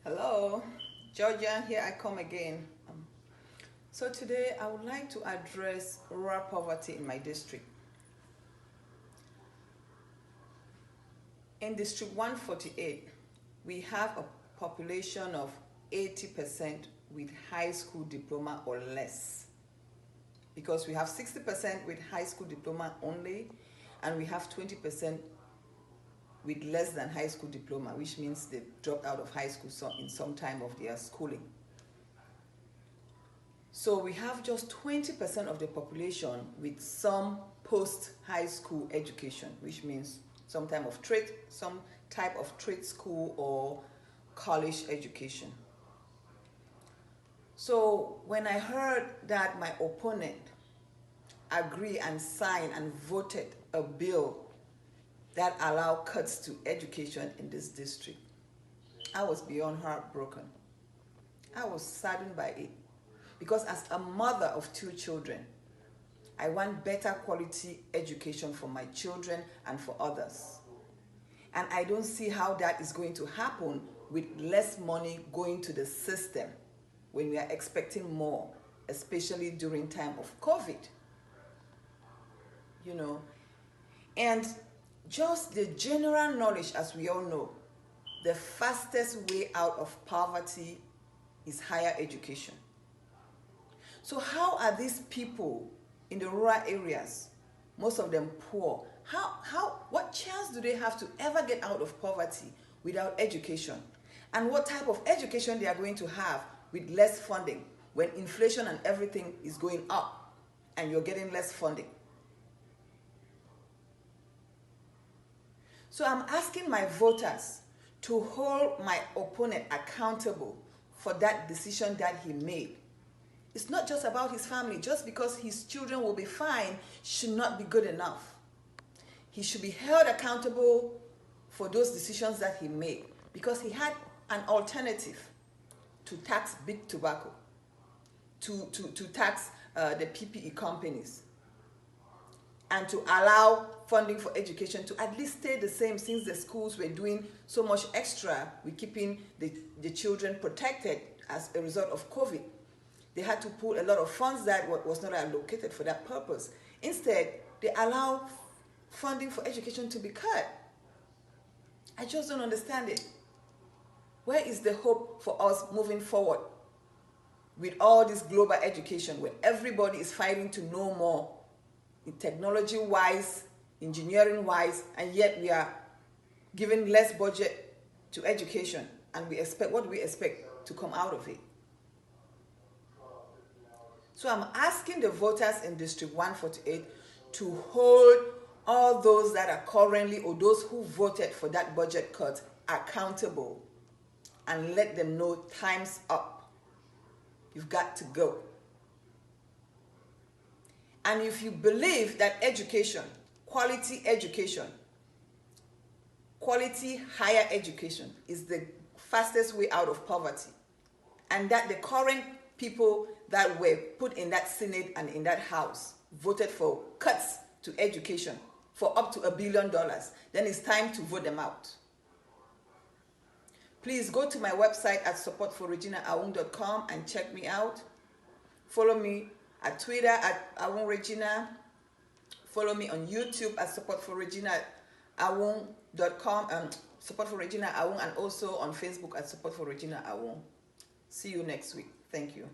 Hello, Georgia, here I come again. So today I would like to address rural poverty in my district. In District 148, we have a population of 80% with high school diploma or less. Because we have 60% with high school diploma only, and we have 20% with less than high school diploma, which means they dropped out of high school in some time of their schooling. So we have just 20% of the population with some post-high school education, which means some type of trade school or college education. So when I heard that my opponent agreed and signed and voted a bill that allow cuts to education in this district, I was beyond heartbroken. I was saddened by it because as a mother of 2 children, I want better quality education for my children and for others. And I don't see how that is going to happen with less money going to the system when we are expecting more, especially during time of COVID. And just the general knowledge, as we all know, the fastest way out of poverty is higher education. So how are these people in the rural areas, most of them poor, what chance do they have to ever get out of poverty without education? And what type of education they are going to have with less funding when inflation and everything is going up and you're getting less funding? So I'm asking my voters to hold my opponent accountable for that decision that he made. It's not just about his family. Just because his children will be fine should not be good enough. He should be held accountable for those decisions that he made because he had an alternative to tax big tobacco, to tax the PPE companies, and to allow funding for education to at least stay the same, since the schools were doing so much extra with keeping the children protected as a result of COVID. They had to pull a lot of funds that was not allocated for that purpose. Instead, they allow funding for education to be cut. I just don't understand it. Where is the hope for us moving forward with all this global education when everybody is fighting to know more, technology-wise, engineering-wise, and yet we are giving less budget to education, and what do we expect to come out of it? So I'm asking the voters in District 148 to hold all those that are currently, or those who voted for that budget cut, accountable and let them know time's up. You've got to go. And if you believe that education, quality higher education is the fastest way out of poverty, and that the current people that were put in that Senate and in that House voted for cuts to education for up to $1 billion, then it's time to vote them out. Please go to my website at supportforreginaawung.com and check me out. Follow me at Twitter at AwungRegina. Follow me on YouTube at supportforreginaawung.com and Support for Regina Awung, and also on Facebook at Support for Regina Awung. See you next week. Thank you.